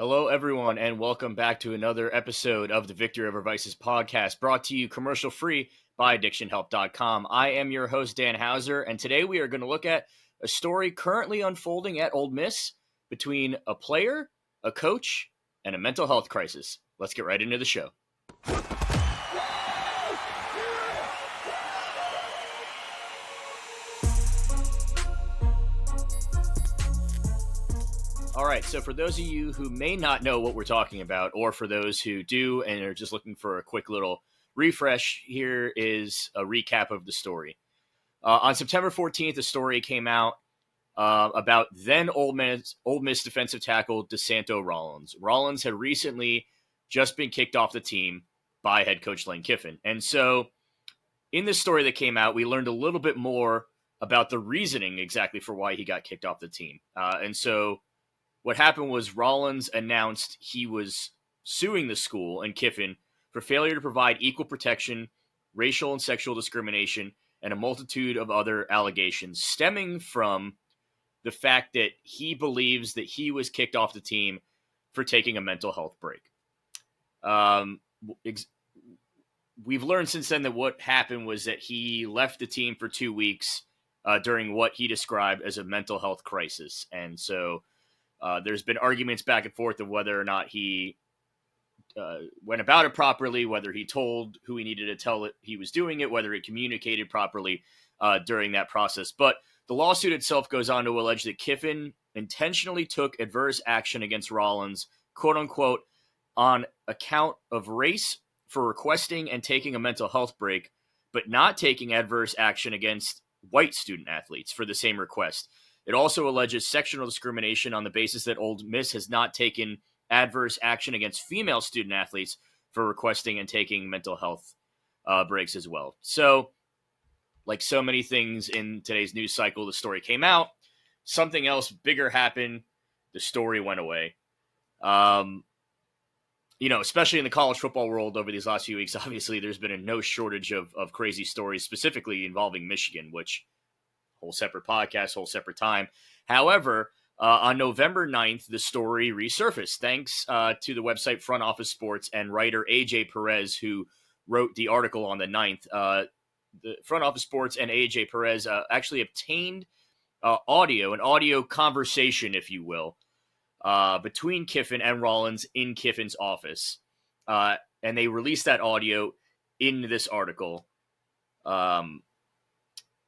Hello, everyone, and welcome back to another episode of the Victory Over Vices podcast, brought to you commercial free by addictionhelp.com. I am your host, Dan Hauser, and today we are going to look at a story currently unfolding at Ole Miss between a player, a coach, and a mental health crisis. Let's get right into the show. All right, so for those of you who may not know what we're talking about, or for those who do and are just looking for a quick little refresh, here is a recap of the story. On September 14th, a story came out about then Ole Miss defensive tackle DeSanto Rollins. Rollins had recently just been kicked off the team by head coach Lane Kiffin. And so in this story that came out, we learned a little bit more about the reasoning exactly for why he got kicked off the team. And so what happened was Rollins announced he was suing the school and Kiffin for failure to provide equal protection, racial and sexual discrimination, and a multitude of other allegations stemming from the fact that he believes that he was kicked off the team for taking a mental health break. We've learned since then that what happened was that he left the team for 2 weeks during what he described as a mental health crisis. And so there's been arguments back and forth of whether or not he went about it properly, whether he told who he needed to tell it he was doing it, whether he communicated properly during that process. But the lawsuit itself goes on to allege that Kiffin intentionally took adverse action against Rollins, quote unquote, on account of race for requesting and taking a mental health break, but not taking adverse action against white student athletes for the same request. It also alleges sexual discrimination on the basis that Ole Miss has not taken adverse action against female student athletes for requesting and taking mental health breaks as well. So, like so many things in today's news cycle, the story came out. Something else bigger happened. The story went away. Especially in the college football world over these last few weeks, obviously there's been no shortage of crazy stories, specifically involving Michigan, which whole separate podcast, whole separate time. However, on November 9th, the story resurfaced thanks to the website Front Office Sports and writer AJ Perez, who wrote the article on the 9th. The Front Office Sports and AJ Perez actually obtained an audio conversation, if you will, between Kiffin and Rollins in Kiffin's office. And they released that audio in this article.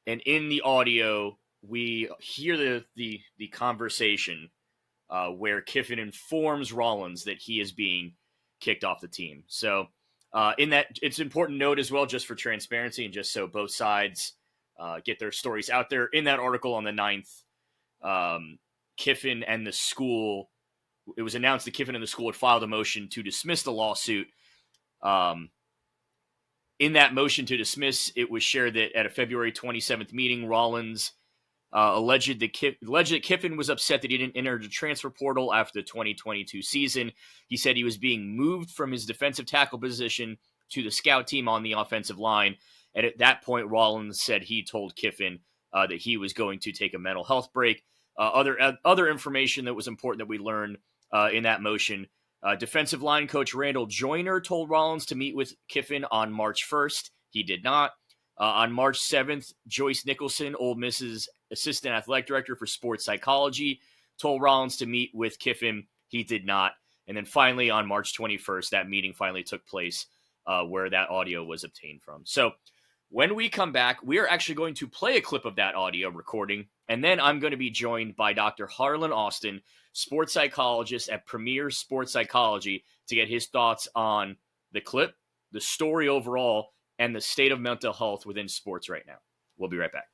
And in the audio, we hear the conversation where Kiffin informs Rollins that he is being kicked off the team. So in that, it's important to note as well, just for transparency and just so both sides get their stories out there. In that article on the 9th, Kiffin and the school, it was announced that Kiffin and the school had filed a motion to dismiss the lawsuit. In that motion to dismiss, it was shared that at a February 27th meeting, Rollins alleged that Kiffin was upset that he didn't enter the transfer portal after the 2022 season. He said he was being moved from his defensive tackle position to the scout team on the offensive line. And at that point, Rollins said he told Kiffin that he was going to take a mental health break. Other information that was important that we learned in that motion. Defensive line coach Randall Joyner told Rollins to meet with Kiffin on March 1st. He did not. On March 7th, Joyce Nicholson, Ole Miss's assistant athletic director for sports psychology, told Rollins to meet with Kiffin. He did not. And then finally, on March 21st, that meeting finally took place where that audio was obtained from. So when we come back, we are actually going to play a clip of that audio recording. And then I'm going to be joined by Dr. Harlan Austin, sports psychologist at Premier Sports Psychology, to get his thoughts on the clip, the story overall, and the state of mental health within sports right now. We'll be right back.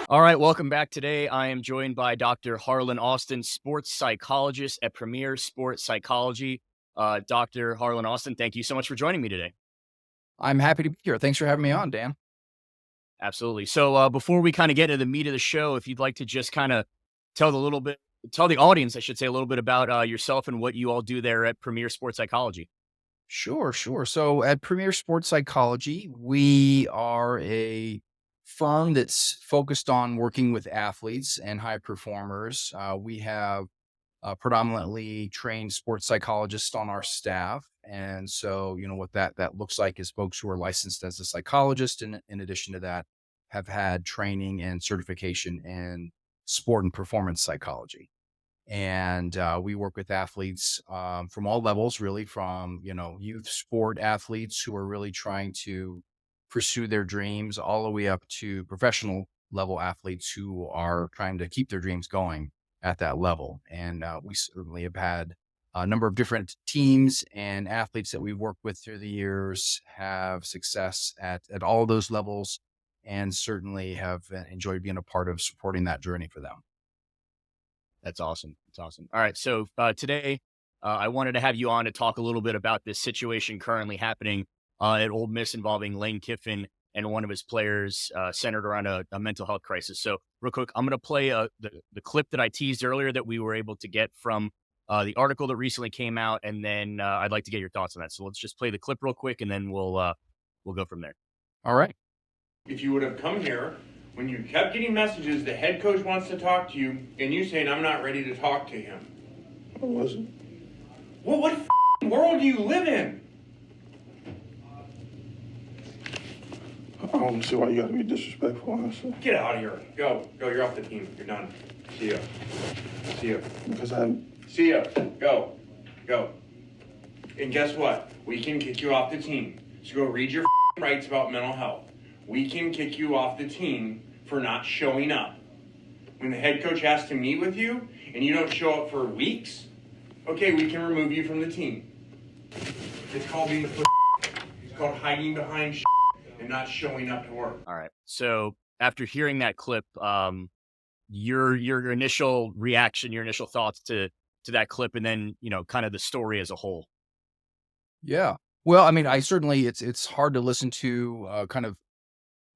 All right, welcome back. Today, I am joined by Dr. Harlan Austin, sports psychologist at Premier Sports Psychology. Dr. Harlan Austin, thank you so much for joining me today. I'm happy to be here. Thanks for having me on, Dan. Absolutely. So before we kind of get to the meat of the show, if you'd like to just kind of tell the audience, I should say, a little bit about yourself and what you all do there at Premier Sports Psychology. Sure. So at Premier Sports Psychology, we are a firm that's focused on working with athletes and high performers. We have predominantly trained sports psychologists on our staff. And so, what that looks like is folks who are licensed as a psychologist, and in addition to that, have had training and certification in sport and performance psychology. And we work with athletes from all levels, really, from youth sport athletes who are really trying to pursue their dreams, all the way up to professional level athletes who are trying to keep their dreams going at that level. And we certainly have had a number of different teams and athletes that we've worked with through the years have success at all those levels, and certainly have enjoyed being a part of supporting that journey for them. That's awesome. That's awesome. All right. So today, I wanted to have you on to talk a little bit about this situation currently happening at Ole Miss involving Lane Kiffin and one of his players centered around a mental health crisis. So real quick, I'm going to play the clip that I teased earlier that we were able to get from the article that recently came out. And then I'd like to get your thoughts on that. So let's just play the clip real quick, and then we'll go from there. All right. If you would have come here when you kept getting messages, the head coach wants to talk to you, and you saying, I'm not ready to talk to him. I wasn't. Well, what world do you live in? I don't see why you gotta be disrespectful, honestly. Get out of here. Go. You're off the team. You're done. See ya. Because See ya. Go. And guess what? We can kick you off the team. So go read your rights about mental health. We can kick you off the team for not showing up. When the head coach has to meet with you and you don't show up for weeks, okay, we can remove you from the team. It's called being a It's called hiding behind and not showing up to work. All right. So after hearing that clip, your initial reaction, your initial thoughts to that clip, and then kind of the story as a whole. Yeah. Well, I mean, I certainly it's hard to listen to kind of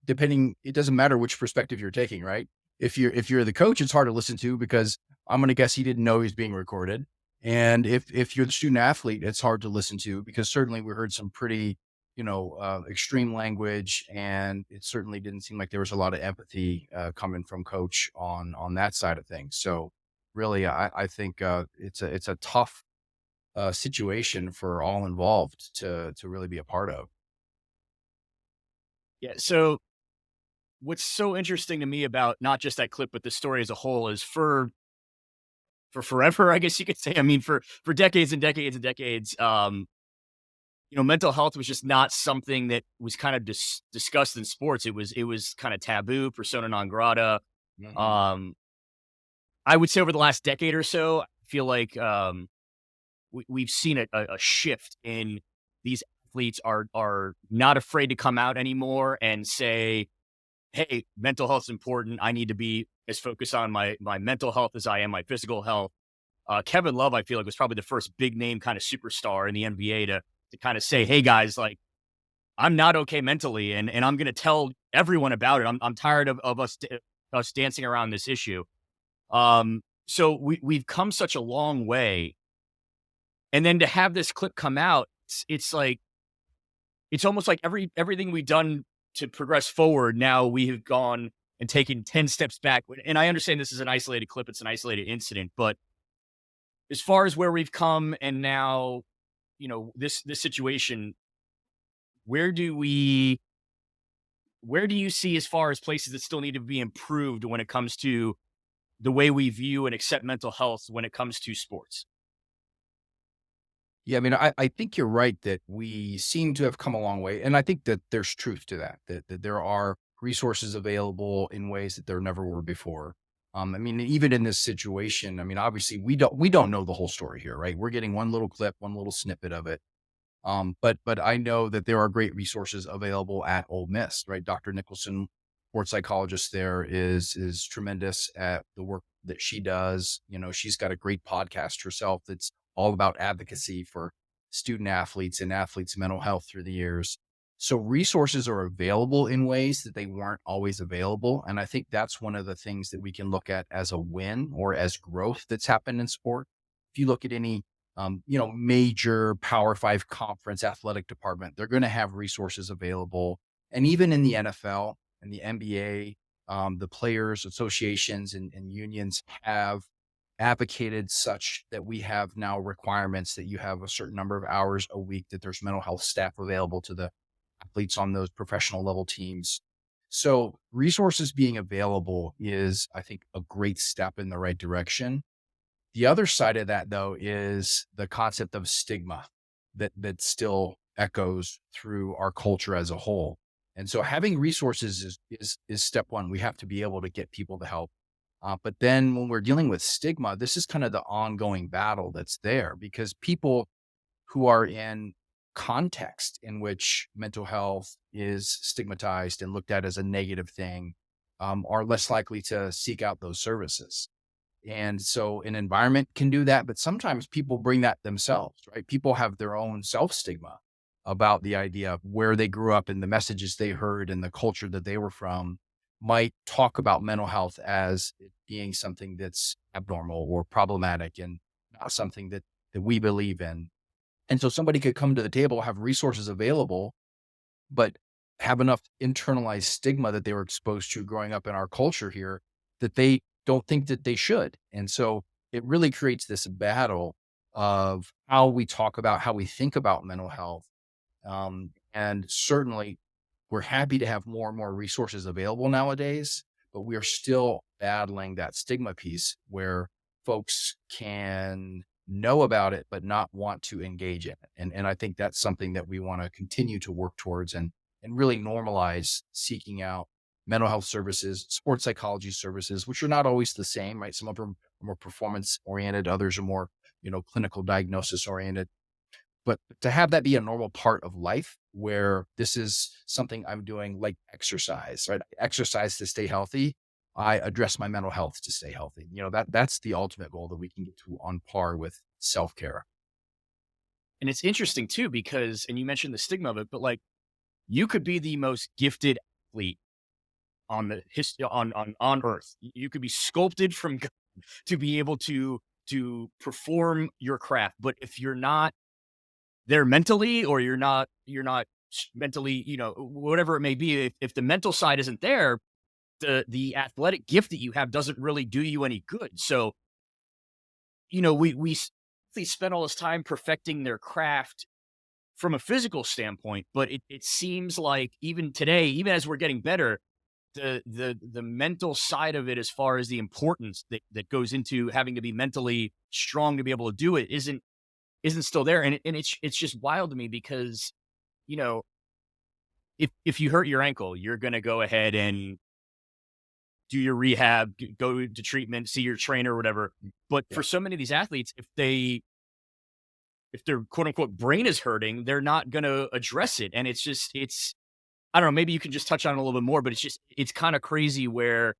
depending. It doesn't matter which perspective you're taking, right? If you're the coach, it's hard to listen to because I'm going to guess he didn't know he's being recorded. And if you're the student athlete, it's hard to listen to because certainly we heard some pretty, extreme language, and it certainly didn't seem like there was a lot of empathy coming from coach on that side of things. So really, I think it's a tough situation for all involved to really be a part of. Yeah. So what's so interesting to me about not just that clip, but the story as a whole is for forever, I guess you could say. I mean, for decades and decades and decades, mental health was just not something that was kind of discussed in sports. It was kind of taboo, persona non grata. Mhm. I would say over the last decade or so, I feel like we've seen a shift in these athletes are not afraid to come out anymore and say, hey, mental health is important. I need to be as focused on my mental health as I am my physical health. Kevin Love, I feel like, was probably the first big name kind of superstar in the NBA to kind of say, hey guys, like, I'm not okay mentally, and I'm going to tell everyone about it. I'm tired of us dancing around this issue. So we've come such a long way, and then to have this clip come out, it's like, it's almost like everything we've done to progress forward, now we have gone and taken 10 steps back. And I understand this is an isolated clip, it's an isolated incident, but as far as where we've come and now, this situation, where do you see as far as places that still need to be improved when it comes to the way we view and accept mental health when it comes to sports? Yeah, I mean, I think you're right that we seem to have come a long way, and I think that there's truth to that there are resources available in ways that there never were before. I mean, even in this situation, I mean, obviously we don't know the whole story here, right? We're getting one little clip, one little snippet of it. But I know that there are great resources available at Ole Miss, right? Dr. Nicholson, sports psychologist there, is tremendous at the work that she does. She's got a great podcast herself that's all about advocacy for student athletes and athletes' mental health through the years. So resources are available in ways that they weren't always available. And I think that's one of the things that we can look at as a win or as growth that's happened in sport. If you look at any major Power Five conference athletic department, they're going to have resources available. And even in the NFL and the NBA, the players associations and unions have advocated such that we have now requirements that you have a certain number of hours a week, that there's mental health staff available to the athletes on those professional level teams. So resources being available is, I think, a great step in the right direction. The other side of that, though, is the concept of stigma that still echoes through our culture as a whole. And so having resources is step one. We have to be able to get people to help. But then when we're dealing with stigma, this is kind of the ongoing battle that's there, because people who are in context in which mental health is stigmatized and looked at as a negative thing are less likely to seek out those services. And so an environment can do that, but sometimes people bring that themselves, right? People have their own self stigma about the idea of where they grew up and the messages they heard and the culture that they were from might talk about mental health as it being something that's abnormal or problematic and not something that we believe in. And so somebody could come to the table, have resources available, but have enough internalized stigma that they were exposed to growing up in our culture here that they don't think that they should. And so it really creates this battle of how we talk about, how we think about mental health. And certainly we're happy to have more and more resources available nowadays, but we are still battling that stigma piece where folks can know about it, but not want to engage in it. And I think that's something that we want to continue to work towards and really normalize seeking out mental health services, sports psychology services, which are not always the same, right? Some of them are more performance oriented. Others are more, clinical diagnosis oriented. But to have that be a normal part of life where this is something I'm doing like exercise, right? I exercise to stay healthy. I address my mental health to stay healthy. That's the ultimate goal that we can get to on par with self-care. And it's interesting too, because, and you mentioned the stigma of it, but like you could be the most gifted athlete on the history on earth. You could be sculpted from God to be able to perform your craft. But if you're not there mentally, or you're not mentally, whatever it may be, if the mental side isn't there, the athletic gift that you have doesn't really do you any good. So, we spend all this time perfecting their craft from a physical standpoint, but it seems like even today, even as we're getting better, the mental side of it, as far as the importance that goes into having to be mentally strong to be able to do it, isn't still there. And it's just wild to me because, if you hurt your ankle, you're going to go ahead and do your rehab, go to treatment, see your trainer or whatever. But for so many of these athletes, if their quote unquote brain is hurting, they're not going to address it. And it's, I don't know, maybe you can just touch on it a little bit more, but it's kind of crazy where,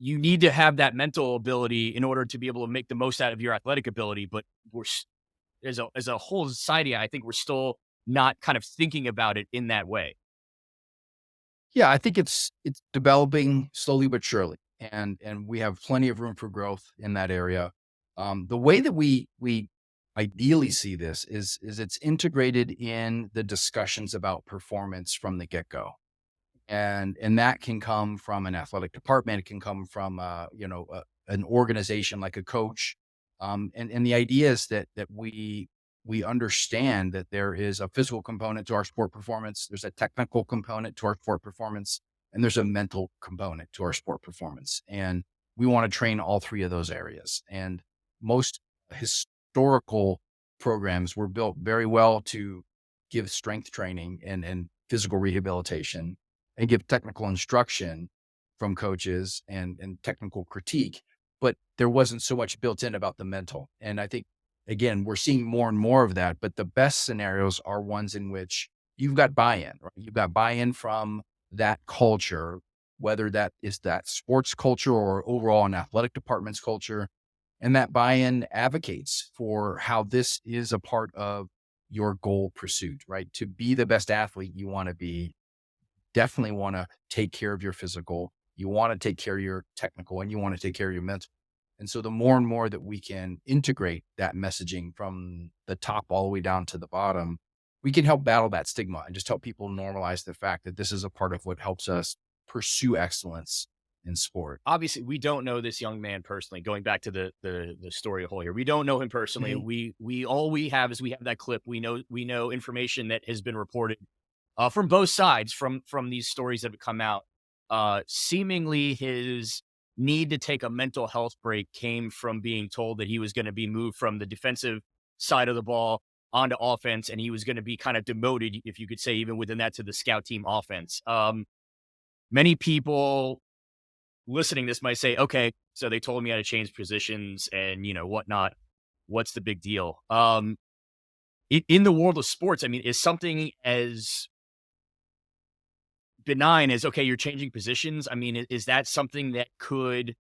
you need to have that mental ability in order to be able to make the most out of your athletic ability. But as a whole society, I think we're still not kind of thinking about it in that way. Yeah, I think it's developing slowly but surely, and we have plenty of room for growth in that area. The way that we ideally see this is it's integrated in the discussions about performance from the get go. And that can come from an athletic department. It can come from, an organization like a coach. And the idea is that we understand that there is a physical component to our sport performance. There's a technical component to our sport performance, and there's a mental component to our sport performance. And we want to train all three of those areas. And most historical programs were built very well to give strength training and physical rehabilitation and give technical instruction from coaches and technical critique, but there wasn't so much built in about the mental. And I think, again, we're seeing more and more of that, but the best scenarios are ones in which you've got buy-in, right? You've got buy-in from that culture, whether that is that sports culture or overall an athletic department's culture. And that buy-in advocates for how this is a part of your goal pursuit, right? To be the best athlete you want to be, definitely want to take care of your physical, you want to take care of your technical, and you want to take care of your mental. And so the more and more that we can integrate that messaging from the top all the way down to the bottom, we can help battle that stigma and just help people normalize the fact that this is a part of what helps us pursue excellence in sport. Obviously, we don't know this young man personally. Going back to the story of Hoyer, we don't know him personally. We all we have is we have that clip. We know information that has been reported from both sides from these stories that have come out. Seemingly, his need to take a mental health break came from being told that he was going to be moved from the defensive side of the ball onto offense, and he was going to be kind of demoted, if you could say, even within that, to the scout team offense. Many people listening to this might say, okay, so they told me how to change positions and, whatnot. What's the big deal? In the world of sports, I mean, is something as benign as, okay, you're changing positions? I mean, is that something that could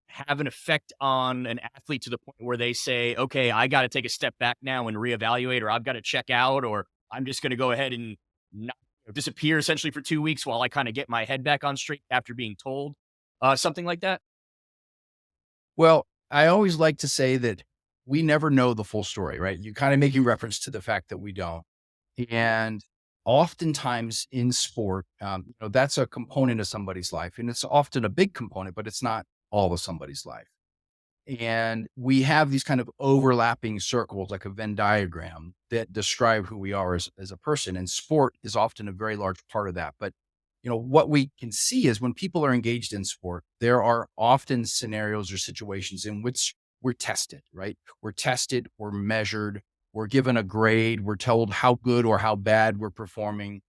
have an effect on an athlete to the point where they say, okay, I got to take a step back now and reevaluate, or I've got to check out, or I'm just going to go ahead and not disappear essentially for 2 weeks while I kind of get my head back on straight after being told something like that? Well, I always like to say that we never know the full story, right? You kind of making reference to the fact that we don't. And oftentimes in sport, that's a component of somebody's life. And it's often a big component, but it's not all of somebody's life. And we have these kind of overlapping circles, like a Venn diagram, that describe who we are as a person. And sport is often a very large part of that. But, what we can see is when people are engaged in sport, there are often scenarios or situations in which we're tested, right? We're tested, we're measured, we're given a grade, we're told how good or how bad we're performing.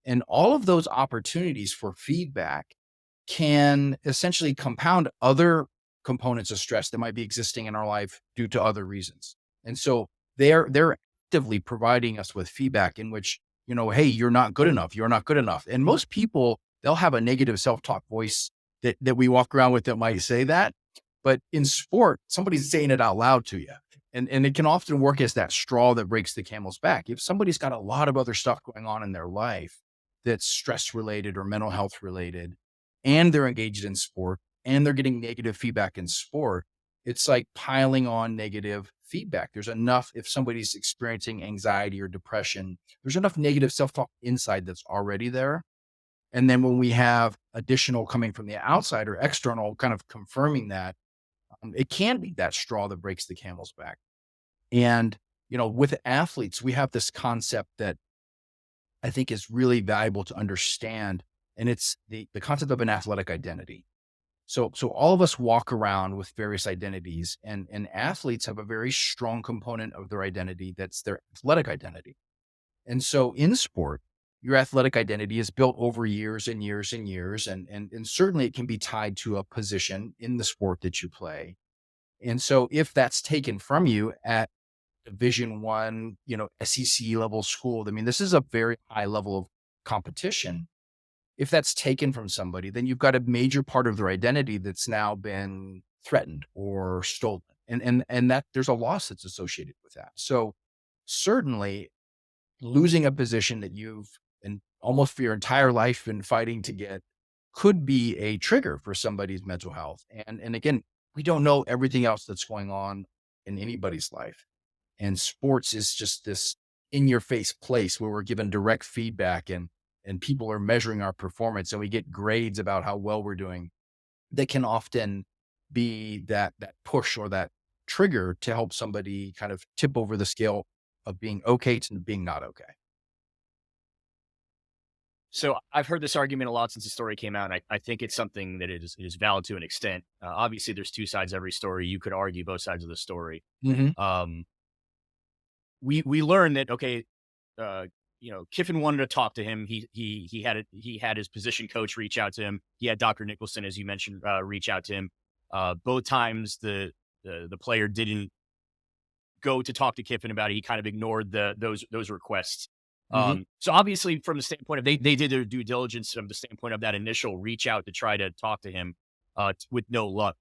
And all of those opportunities for feedback can essentially compound other components of stress that might be existing in our life due to other reasons. And so they're actively providing us with feedback in which, hey, you're not good enough. You're not good enough. And most people, they'll have a negative self-talk voice that we walk around with that might say that. But in sport, somebody's saying it out loud to you. And it can often work as that straw that breaks the camel's back. If somebody's got a lot of other stuff going on in their life that's stress related or mental health related, and they're engaged in sport, and they're getting negative feedback in sport, it's like piling on negative feedback. There's enough, if somebody's experiencing anxiety or depression, there's enough negative self-talk inside that's already there. And then when we have additional coming from the outside or external kind of confirming that, it can be that straw that breaks the camel's back. And, with athletes, we have this concept that I think is really valuable to understand. And it's the concept of an athletic identity. So all of us walk around with various identities, and athletes have a very strong component of their identity that's their athletic identity. And so in sport, your athletic identity is built over years and years and years, and certainly it can be tied to a position in the sport that you play. And so if that's taken from you at Division I, SEC level school, I mean, this is a very high level of competition. If that's taken from somebody, then you've got a major part of their identity that's now been threatened or stolen. And that there's a loss that's associated with that. So certainly losing a position that you've and almost for your entire life been fighting to get could be a trigger for somebody's mental health. And again, we don't know everything else that's going on in anybody's life. And sports is just this in your face place where we're given direct feedback and people are measuring our performance and we get grades about how well we're doing. That can often be that push or that trigger to help somebody kind of tip over the scale of being okay to being not okay. So I've heard this argument a lot since the story came out, and I think it's something that is valid to an extent. Obviously, there's two sides to every story. You could argue both sides of the story. Mm-hmm. We learned that, okay, Kiffin wanted to talk to him. He had his position coach reach out to him. He had Dr. Nicholson, as you mentioned, reach out to him. Both times the player didn't go to talk to Kiffin about it. He kind of ignored those requests. Mm-hmm. So obviously, from the standpoint of they did their due diligence from the standpoint of that initial reach out to try to talk to him, with no luck.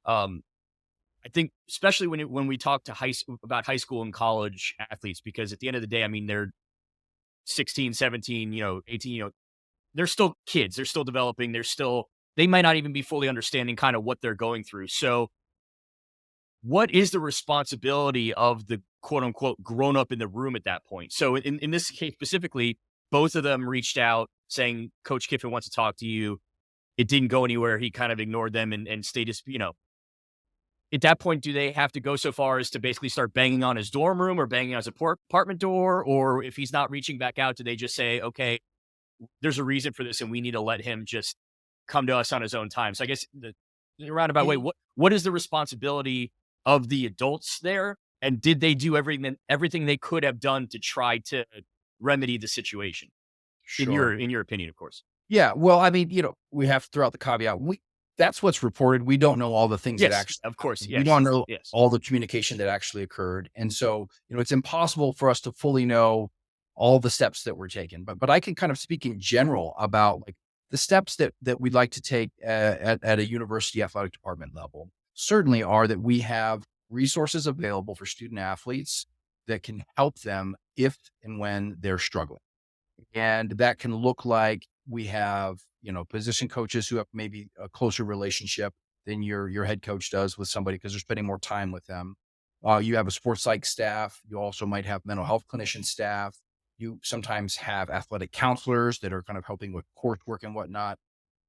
I think especially when we talk to about high school and college athletes, because at the end of the day, I mean, they're 16, 17, 18, they're still kids. They're still developing. They might not even be fully understanding kind of what they're going through. So what is the responsibility of the quote unquote grown up in the room at that point? So in this case specifically, both of them reached out saying, Coach Kiffin wants to talk to you. it didn't go anywhere. He kind of ignored them and stayed his, at that point, do they have to go so far as to basically start banging on his dorm room or banging on his apartment door? Or if he's not reaching back out, do they just say, okay, there's a reason for this and we need to let him just come to us on his own time? So I guess the roundabout way, what is the responsibility of the adults there? And did they do everything they could have done to try to remedy the situation? Sure. In your opinion, of course. Yeah. Well, I mean, we have to throw out the caveat. That's what's reported. We don't know all the things that actually, of course, happened. yes, We don't know yes. all the communication that actually occurred. And so, it's impossible for us to fully know all the steps that were taken, but I can kind of speak in general about like the steps that we'd like to take at a university athletic department level. Certainly are that we have resources available for student athletes that can help them if and when they're struggling. And that can look like we have, position coaches who have maybe a closer relationship than your head coach does with somebody because they're spending more time with them. You have a sports psych staff. You also might have mental health clinician staff. You sometimes have athletic counselors that are kind of helping with coursework and whatnot.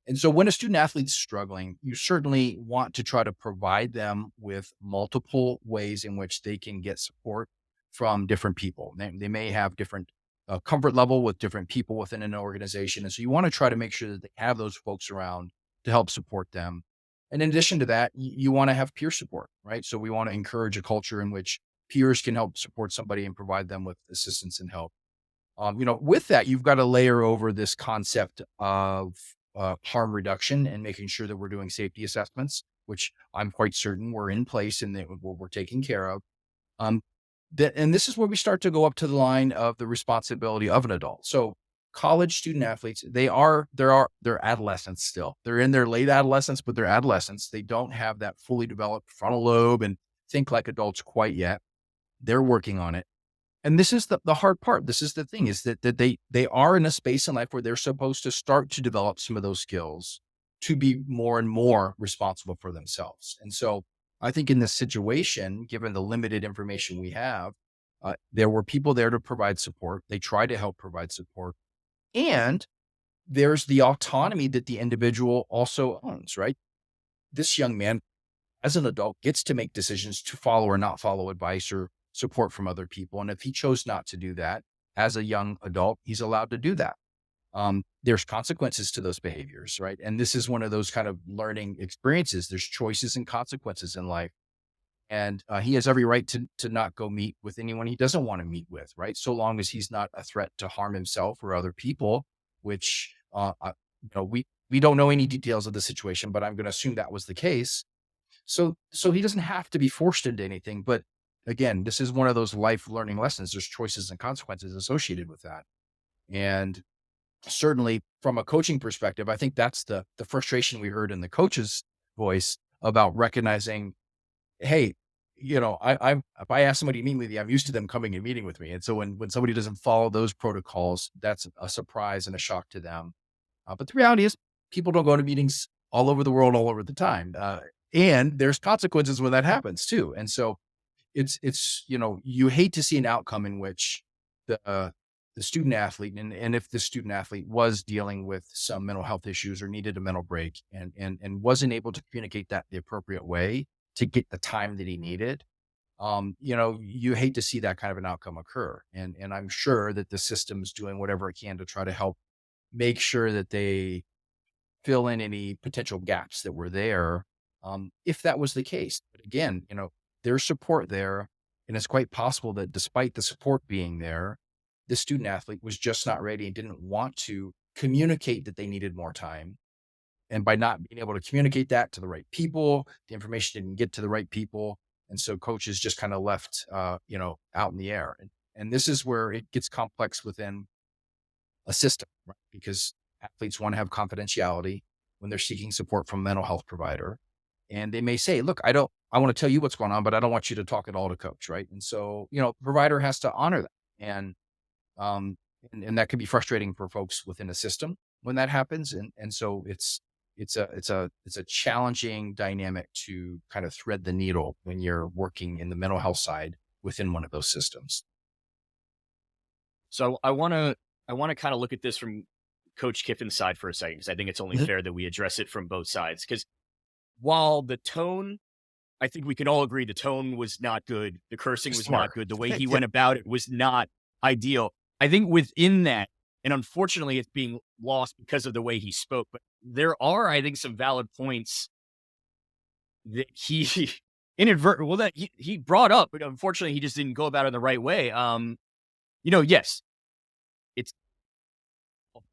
And so when a student athlete's struggling, you certainly want to try to provide them with multiple ways in which they can get support from different people. They may have different comfort level with different people within an organization. And so you want to try to make sure that they have those folks around to help support them. And in addition to that, you want to have peer support, right? So we want to encourage a culture in which peers can help support somebody and provide them with assistance and help. With that, you've got to layer over this concept of harm reduction and making sure that we're doing safety assessments, which I'm quite certain we're in place and that we're taking care of. And this is where we start to go up to the line of the responsibility of an adult. So college student athletes, they're adolescents still. They're in their late adolescence, but they're adolescents. They don't have that fully developed frontal lobe and think like adults quite yet. They're working on it. And this is the hard part. This is the thing is that they are in a space in life where they're supposed to start to develop some of those skills to be more and more responsible for themselves. And so I think in this situation, given the limited information we have, there were people there to provide support. They tried to help provide support. And there's the autonomy that the individual also owns, right? This young man, as an adult, gets to make decisions to follow or not follow advice or support from other people. And if he chose not to do that as a young adult, he's allowed to do that. There's consequences to those behaviors, right? And this is one of those kind of learning experiences. There's choices and consequences in life. And he has every right to not go meet with anyone he doesn't want to meet with, right? So long as he's not a threat to harm himself or other people, which, we don't know any details of the situation, but I'm going to assume that was the case. So he doesn't have to be forced into anything. But again, this is one of those life learning lessons. There's choices and consequences associated with that. And certainly from a coaching perspective, I think that's the frustration we heard in the coach's voice about recognizing, hey, if I ask somebody to meet with you, I'm used to them coming and meeting with me. And so when somebody doesn't follow those protocols, that's a surprise and a shock to them. But the reality is people don't go to meetings all over the world, all over the time. And there's consequences when that happens too. And so it's you hate to see an outcome in which the student athlete, and if the student athlete was dealing with some mental health issues or needed a mental break and wasn't able to communicate that the appropriate way to get the time that he needed, you hate to see that kind of an outcome occur. And I'm sure that the system's doing whatever it can to try to help make sure that they fill in any potential gaps that were there, if that was the case. But again, there's support there. And it's quite possible that despite the support being there, the student athlete was just not ready and didn't want to communicate that they needed more time. And by not being able to communicate that to the right people, the information didn't get to the right people. And so coaches just kind of left, out in the air. And this is where it gets complex within a system, right? Because athletes want to have confidentiality when they're seeking support from a mental health provider. And they may say, look, I want to tell you what's going on, but I don't want you to talk at all to coach. Right. And so, the provider has to honor that. And that can be frustrating for folks within a system when that happens. And so it's a challenging dynamic to kind of thread the needle when you're working in the mental health side within one of those systems. So I want to kind of look at this from Coach Kiffin's side for a second, because I think it's only fair that we address it from both sides. Because while the tone, I think we can all agree the tone was not good. The cursing was not good. The way he went about it was not ideal. I think within that, and unfortunately it's being lost because of the way he spoke, but there are, I think, some valid points that he that he brought up, but unfortunately he just didn't go about it the right way. Yes, it's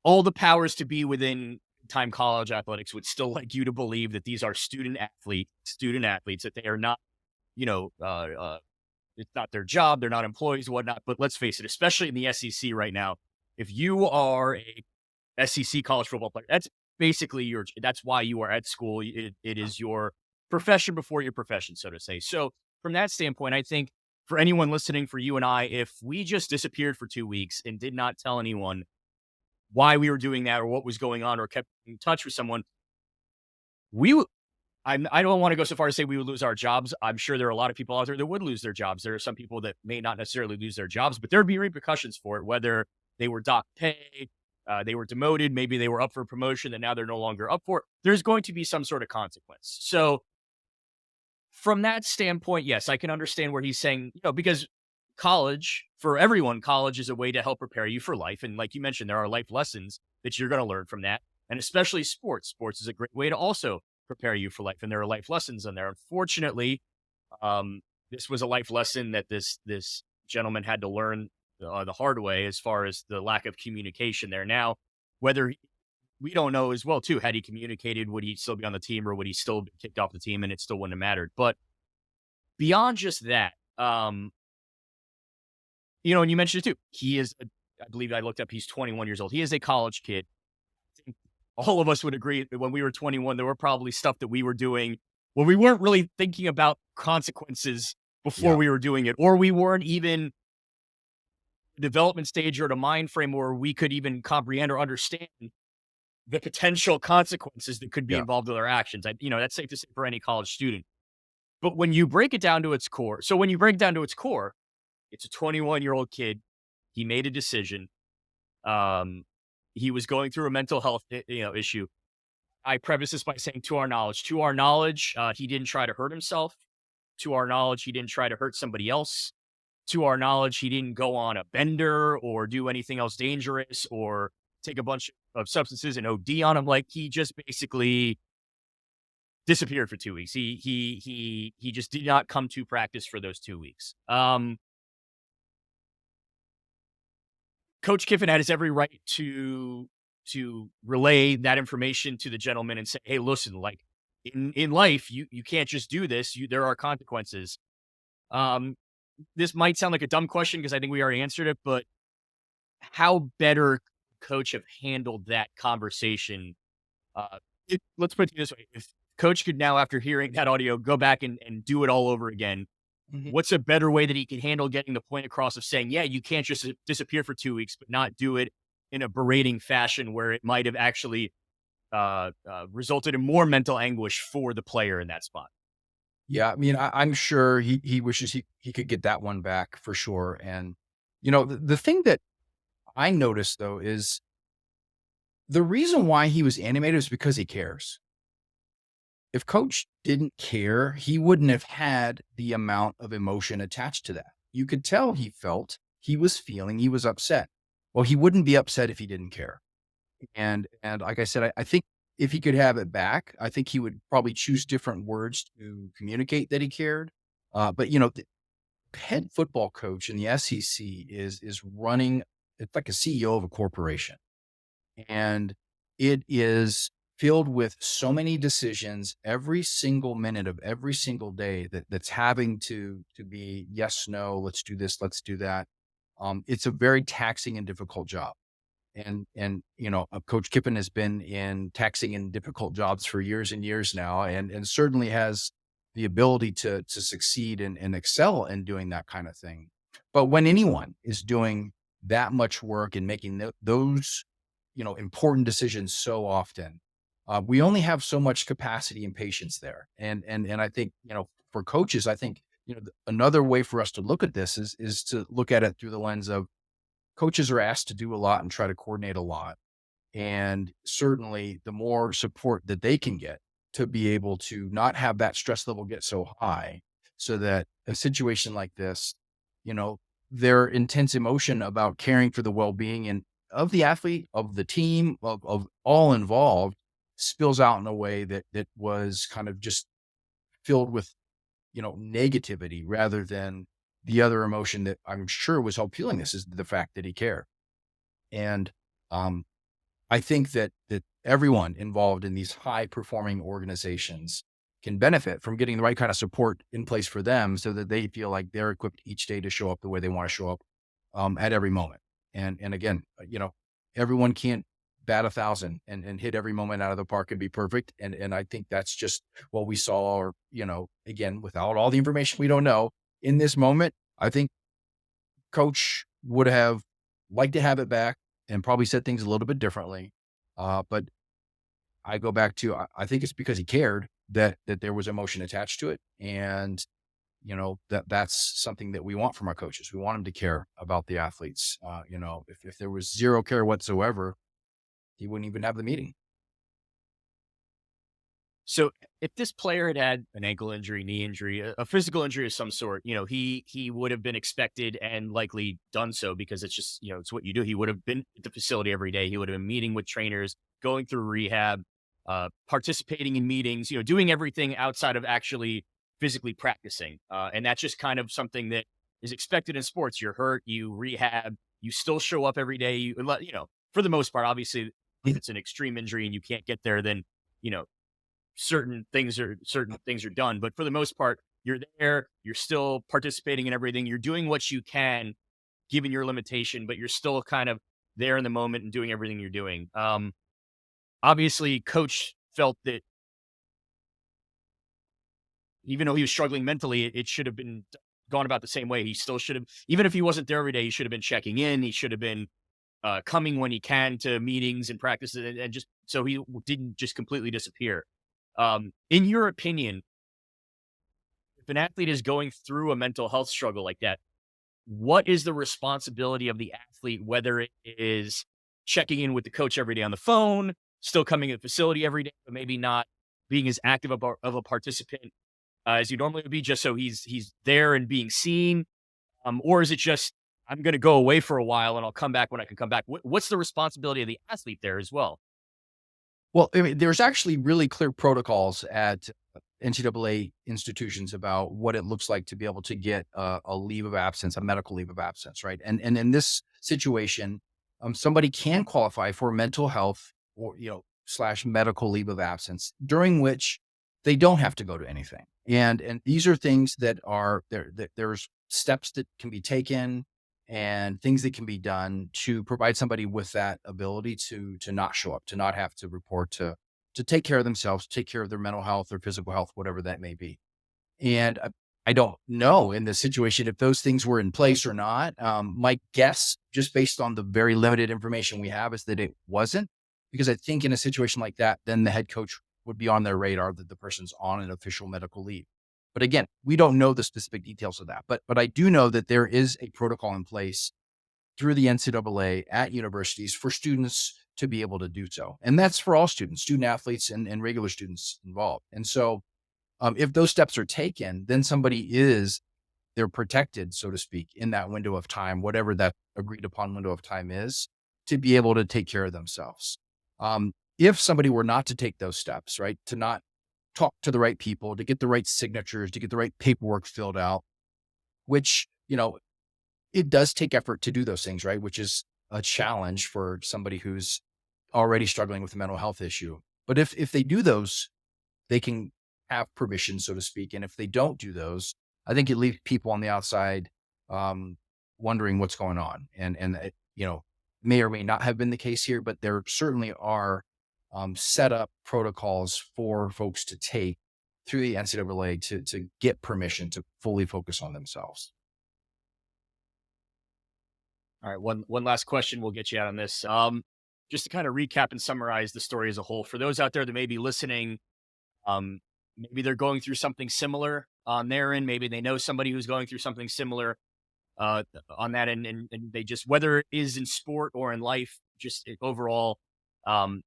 all the powers to be within time college athletics would still like you to believe that these are student athletes, that they are not, it's not their job. They're not employees, whatnot. But let's face it, especially in the SEC right now, if you are a SEC college football player, that's basically that's why you are at school. It is your profession before your profession, so to say. So from that standpoint, I think for anyone listening, for you and I, if we just disappeared for 2 weeks and did not tell anyone why we were doing that or what was going on or kept in touch with someone, I don't want to go so far as to say we would lose our jobs. I'm sure there are a lot of people out there that would lose their jobs. There are some people that may not necessarily lose their jobs, but there'd be repercussions for it, whether they were docked pay, they were demoted, maybe they were up for a promotion that now they're no longer up for it. There's going to be some sort of consequence. So from that standpoint, yes, I can understand where he's saying, because college, for everyone, college is a way to help prepare you for life. And like you mentioned, there are life lessons that you're going to learn from that. And especially sports. Sports is a great way to also prepare you for life. And there are life lessons in there. Unfortunately, this was a life lesson that this gentleman had to learn the hard way, as far as the lack of communication there. Now, whether we don't know as well, too, had he communicated, would he still be on the team, or would he still be kicked off the team and it still wouldn't have mattered? But beyond just that, and you mentioned it too, he is, I believe I looked up, he's 21 years old. He is a college kid. I think all of us would agree that when we were 21, there were probably stuff that we were doing where we weren't really thinking about consequences before we were doing it, or we weren't even development stage or the mind frame where we could even comprehend or understand the potential consequences that could be involved with our actions. That's safe to say for any college student. But when you break it down to its core, it's a 21-year-old kid. He made a decision. He was going through a mental health, issue. I preface this by saying, to our knowledge, he didn't try to hurt himself. To our knowledge, he didn't try to hurt somebody else. To our knowledge, he didn't go on a bender or do anything else dangerous or take a bunch of substances and OD on him. Like, he just basically disappeared for 2 weeks. He just did not come to practice for those 2 weeks. Coach Kiffin had his every right to relay that information to the gentleman and say, hey, listen, like in life, you can't just do this. There are consequences. This might sound like a dumb question because I think we already answered it, but how better coach have handled that conversation? Let's put it this way. If coach could now, after hearing that audio, go back and do it all over again, what's a better way that he can handle getting the point across of saying, yeah, you can't just disappear for 2 weeks, but not do it in a berating fashion where it might have actually resulted in more mental anguish for the player in that spot? Yeah, I mean, I'm sure he wishes he could get that one back for sure. And, the thing that I noticed, though, is the reason why he was animated is because he cares. If coach didn't care, he wouldn't have had the amount of emotion attached to that. You could tell he was upset. Well, he wouldn't be upset if he didn't care. And like I said, I think if he could have it back, I think he would probably choose different words to communicate that he cared. But the head football coach in the SEC is running, it's like a CEO of a corporation. And it is filled with so many decisions every single minute of every single day that's having to be yes, no, let's do this, let's do that. It's a very taxing and difficult job. And Coach Kiffin has been in taxing and difficult jobs for years and years now, and certainly has the ability to succeed and excel in doing that kind of thing. But when anyone is doing that much work and making those, important decisions so often, we only have so much capacity and patience there. And I think, for coaches, I think, another way for us to look at this is to look at it through the lens of coaches are asked to do a lot and try to coordinate a lot. And certainly the more support that they can get to be able to not have that stress level get so high, so that a situation like this, you know, their intense emotion about caring for the well-being and of the athlete, of the team, of all involved spills out in a way that was kind of just filled with, negativity rather than the other emotion that I'm sure was help fueling this is the fact that he cared. And um, I think that everyone involved in these high performing organizations can benefit from getting the right kind of support in place for them so that they feel like they're equipped each day to show up the way they want to show up at every moment. And again, everyone can't bat 1,000 and hit every moment out of the park and be perfect. And I think that's just what we saw, or, again, without all the information we don't know in this moment, I think coach would have liked to have it back and probably said things a little bit differently. But I go back to, I think it's because he cared that there was emotion attached to it. And, that's something that we want from our coaches. We want them to care about the athletes. If there was zero care whatsoever, he wouldn't even have the meeting. So if this player had had an ankle injury, knee injury, a physical injury of some sort, he would have been expected and likely done so because it's just, it's what you do. He would have been at the facility every day. He would have been meeting with trainers, going through rehab, participating in meetings, doing everything outside of actually physically practicing. And that's just kind of something that is expected in sports. You're hurt, you rehab, you still show up every day. For the most part, obviously, if it's an extreme injury and you can't get there, then, certain things are done. But for the most part, you're there, you're still participating in everything. You're doing what you can, given your limitation, but you're still kind of there in the moment and doing everything you're doing. Obviously, coach felt that even though he was struggling mentally, it should have been gone about the same way. He still should have, even if he wasn't there every day, he should have been checking in. He should have been coming when he can to meetings and practices, and just so he didn't just completely disappear. In your opinion, if an athlete is going through a mental health struggle like that, what is the responsibility of the athlete, whether it is checking in with the coach every day on the phone, still coming to the facility every day, but maybe not being as active of a participant as you normally would be, just so he's there and being seen? Or is it just, I'm going to go away for a while and I'll come back when I can come back? What's the responsibility of the athlete there as well? Well, I mean, there's actually really clear protocols at NCAA institutions about what it looks like to be able to get a leave of absence, a medical leave of absence, right? And in this situation, somebody can qualify for mental health or / medical leave of absence, during which they don't have to go to anything. And these are things that are there. There's steps that can be taken and things that can be done to provide somebody with that ability to not show up, to not have to report, to take care of themselves, take care of their mental health or physical health, whatever that may be. And I don't know in this situation if those things were in place or not. My guess, just based on the very limited information we have, is that it wasn't, because I think in a situation like that, then the head coach would be on their radar that the person's on an official medical leave. But again, we don't know the specific details of that. But I do know that there is a protocol in place through the NCAA at universities for students to be able to do so. And that's for all students, student athletes and regular students involved. And so if those steps are taken, then they're protected, so to speak, in that window of time, whatever that agreed upon window of time is, to be able to take care of themselves. If somebody were not to take those steps, right, to not talk to the right people, to get the right signatures, to get the right paperwork filled out, which, it does take effort to do those things, right? Which is a challenge for somebody who's already struggling with a mental health issue. But if they do those, they can have permission, so to speak. And if they don't do those, I think it leaves people on the outside wondering what's going on. And it, may or may not have been the case here, but there certainly are set up protocols for folks to take through the NCAA to get permission to fully focus on themselves. All right, one last question. We'll get you out on this. Just to kind of recap and summarize the story as a whole, for those out there that may be listening, maybe they're going through something similar on their end. Maybe they know somebody who's going through something similar on that end, and they just, whether it is in sport or in life, just overall, And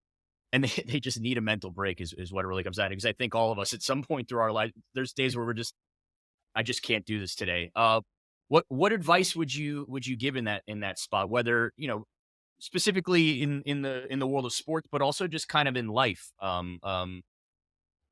they just need a mental break is what it really comes down to. Because I think all of us at some point through our life, there's days where I just can't do this today. What advice would you give in that spot? Whether, specifically in the world of sports, but also just kind of in life.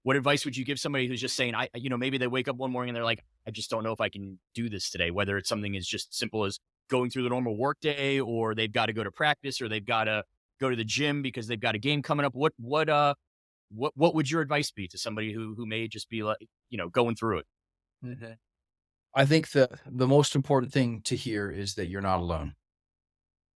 What advice would you give somebody who's just saying, maybe they wake up one morning and they're like, I just don't know if I can do this today. Whether it's something as just simple as going through the normal workday, or they've got to go to practice, or they've got to go to the gym because they've got a game coming up. What would your advice be to somebody who may just be like, going through it? Mm-hmm. I think the most important thing to hear is that you're not alone,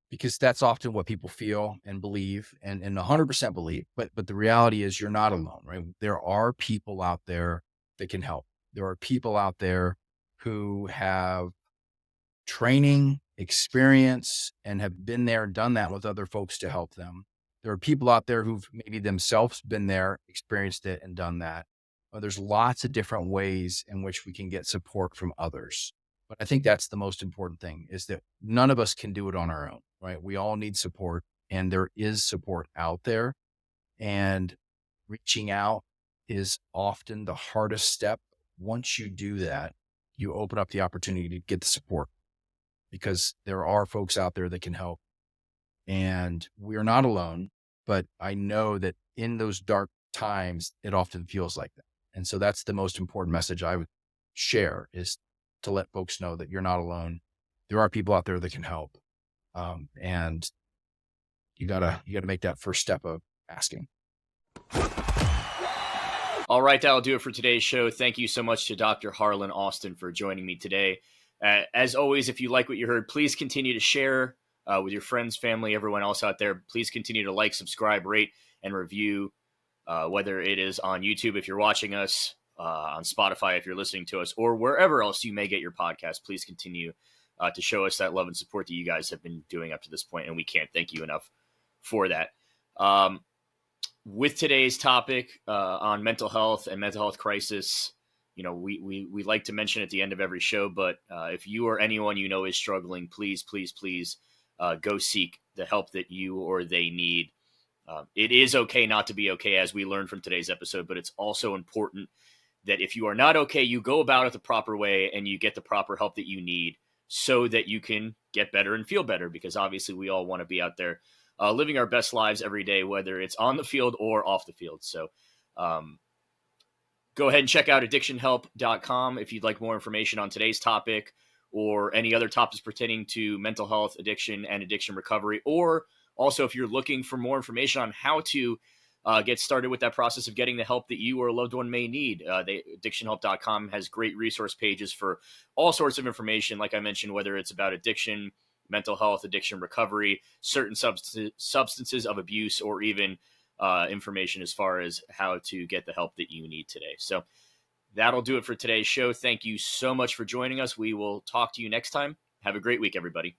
because that's often what people feel and believe and 100% believe. But the reality is you're not alone, right? There are people out there that can help. There are people out there who have training, experience, and have been there, done that with other folks to help them. There are people out there who've maybe themselves been there, experienced it, and done that. There's lots of different ways in which we can get support from others. But I think that's the most important thing, is that none of us can do it on our own, right? We all need support, and there is support out there. And reaching out is often the hardest step. Once you do that, you open up the opportunity to get the support, because there are folks out there that can help. And we're not alone, but I know that in those dark times, it often feels like that. And so that's the most important message I would share, is to let folks know that you're not alone. There are people out there that can help. And you gotta make that first step of asking. All right, that'll do it for today's show. Thank you so much to Dr. Harlan Austin for joining me today. As always, if you like what you heard, please continue to share with your friends, family, everyone else out there. Please continue to like, subscribe, rate, and review, whether it is on YouTube if you're watching us, on Spotify if you're listening to us, or wherever else you may get your podcast. Please continue to show us that love and support that you guys have been doing up to this point, and we can't thank you enough for that. With today's topic on mental health and mental health crisis, we like to mention at the end of every show, but if you or anyone you know is struggling, please go seek the help that you or they need. It is okay not to be okay, as we learned from today's episode, but it's also important that if you are not okay, you go about it the proper way and you get the proper help that you need so that you can get better and feel better, because obviously we all want to be out there living our best lives every day, whether it's on the field or off the field. So go ahead and check out addictionhelp.com if you'd like more information on today's topic or any other topics pertaining to mental health, addiction, and addiction recovery. Or also, if you're looking for more information on how to get started with that process of getting the help that you or a loved one may need, addictionhelp.com has great resource pages for all sorts of information. Like I mentioned, whether it's about addiction, mental health, addiction recovery, certain substances of abuse, or even information as far as how to get the help that you need today. So that'll do it for today's show. Thank you so much for joining us. We will talk to you next time. Have a great week, everybody.